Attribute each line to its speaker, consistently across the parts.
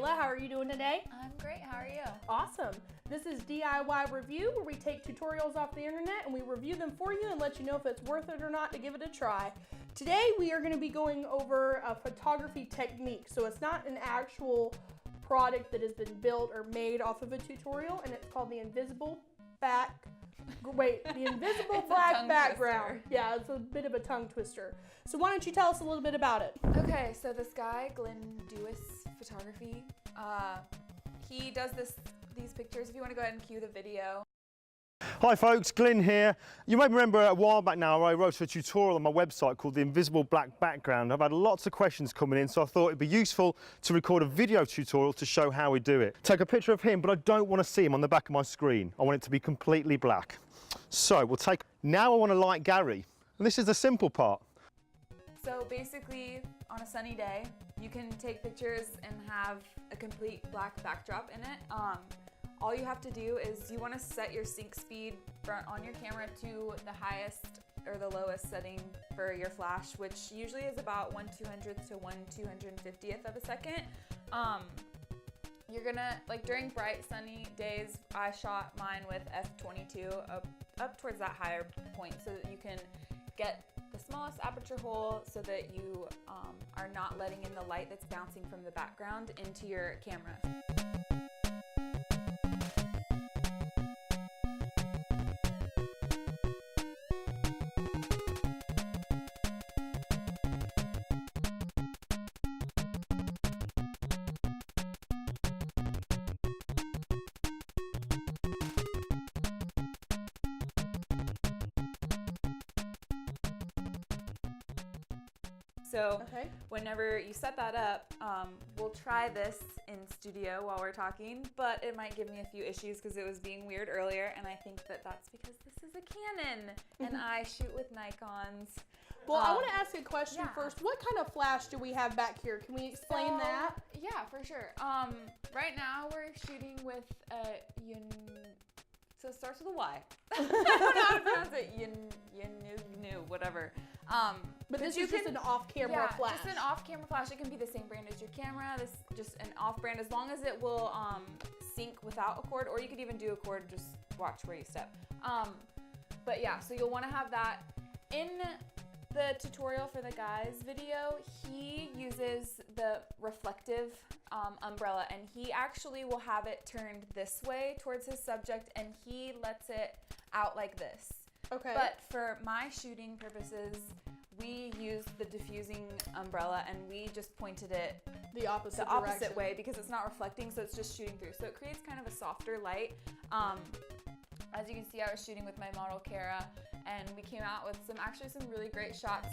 Speaker 1: Kaila. How are you doing today?
Speaker 2: I'm great. How are you?
Speaker 1: Awesome. This is DIY Review, where we take tutorials off the internet and we review them for you and let you know if it's worth it or not to give it a try. Today we are going to be going over a photography technique. So it's not an actual product that has been built or made off of a tutorial, and it's called the invisible black background. Yeah, it's a bit of a tongue twister. So why don't you tell us a little bit about it?
Speaker 2: Okay, so this guy, Glenn Dewis Photography, he does these pictures. If you want to go ahead and cue the video.
Speaker 3: Hi folks, Glenn here. You may remember a while back now I wrote a tutorial on my website called the invisible black background. I've had lots of questions coming in, so I thought it'd be useful to record a video tutorial to show how we do it. Take a picture of him, but I don't want to see him on the back of my screen. I want it to be completely black. So now I want to light Gary, and this is the simple part.
Speaker 2: So basically, on a sunny day, you can take pictures and have a complete black backdrop in it. All you have to do is you want to set your sync speed on your camera to the highest or the lowest setting for your flash, which usually is about 1/200th to 1/250th of a second. You're gonna, like during bright sunny days, I shot mine with f/22 up towards that higher point so that you can get the smallest aperture hole so that you are not letting in the light that's bouncing from the background into your camera. So whenever you set that up, we'll try this in studio while we're talking, but it might give me a few issues because it was being weird earlier, and I think that that's because this is a Canon and I shoot with Nikons.
Speaker 1: Well, I want to ask a question first. What kind of flash do we have back here? Can we explain that?
Speaker 2: Yeah, for sure. Right now we're shooting with so it starts with a Y. I don't know how to pronounce it. Whatever.
Speaker 1: But this is just an off-camera flash.
Speaker 2: Just an off-camera flash. It can be the same brand as your camera. This just an off-brand, as long as it will sync without a cord, or you could even do a cord. Just watch where you step. But yeah, so you'll want to have that. In the tutorial for the guy's video, he uses the reflective umbrella, and he actually will have it turned this way towards his subject, and he lets it out like this.
Speaker 1: Okay.
Speaker 2: But for my shooting purposes, we used the diffusing umbrella, and we just pointed it
Speaker 1: the opposite
Speaker 2: way because it's not reflecting, so it's just shooting through. So it creates kind of a softer light. As you can see, I was shooting with my model Kara, and we came out with some really great shots.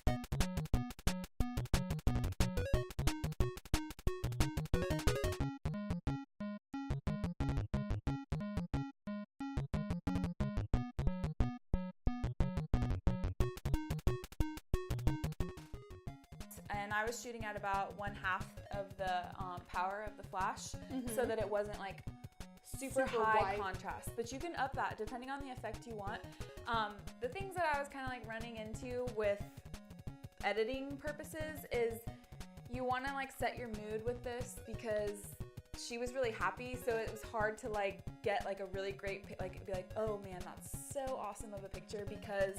Speaker 2: And I was shooting at about 1/2 of the power of the flash, so that it wasn't like super high
Speaker 1: bright
Speaker 2: contrast. But you can up that depending on the effect you want. The things that I was kind of like running into with editing purposes is you want to like set your mood with this, because she was really happy, so it was hard to like get like a really great be like, oh man, that's so awesome of a picture, because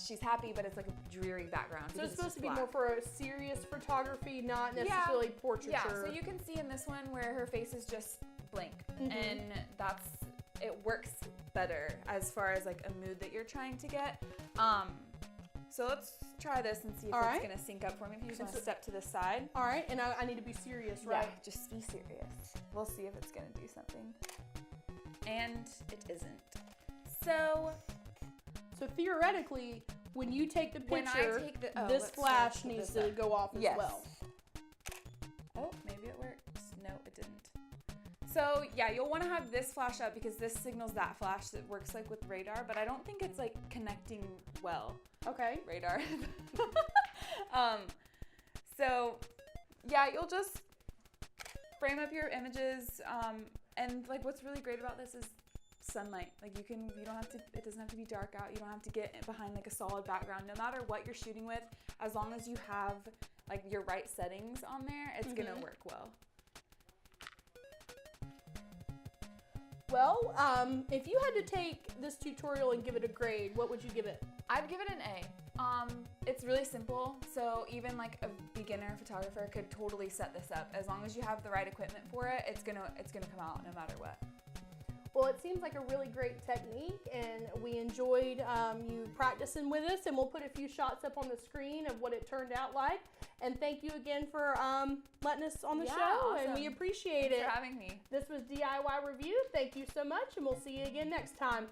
Speaker 2: she's happy, but it's like a dreary background.
Speaker 1: So it's supposed to be more for a serious photography, not necessarily portraiture.
Speaker 2: Yeah, so you can see in this one where her face is just blank, and it works better as far as like a mood that you're trying to get. So let's try this and see if it's gonna sync up for me. If you just want to step to the side.
Speaker 1: All right, and I need to be serious, right?
Speaker 2: Yeah, just be serious. We'll see if it's gonna do something. And it isn't. So
Speaker 1: theoretically, when you take the picture, this flash needs to go off as well.
Speaker 2: Oh, maybe it works. No, it didn't. So yeah, you'll want to have this flash up because this signals that flash that works like with radar, but I don't think it's like connecting well.
Speaker 1: Okay.
Speaker 2: Radar. So yeah, you'll just frame up your images, and like what's really great about this is sunlight. Like it doesn't have to be dark out. You don't have to get behind like a solid background. No matter what you're shooting with, as long as you have like your right settings on there, it's gonna work well.
Speaker 1: Well, if you had to take this tutorial and give it a grade, what would you give it?
Speaker 2: I'd give it an A. It's really simple, so even like a beginner photographer could totally set this up. As long as you have the right equipment for it, it's gonna come out no matter what.
Speaker 1: Well, it seems like a really great technique, and we enjoyed you practicing with us, and we'll put a few shots up on the screen of what it turned out like. And thank you again for letting us on the show,
Speaker 2: awesome.
Speaker 1: and we appreciate
Speaker 2: Thanks
Speaker 1: it.
Speaker 2: for having me.
Speaker 1: This was DIY Review. Thank you so much, and we'll see you again next time.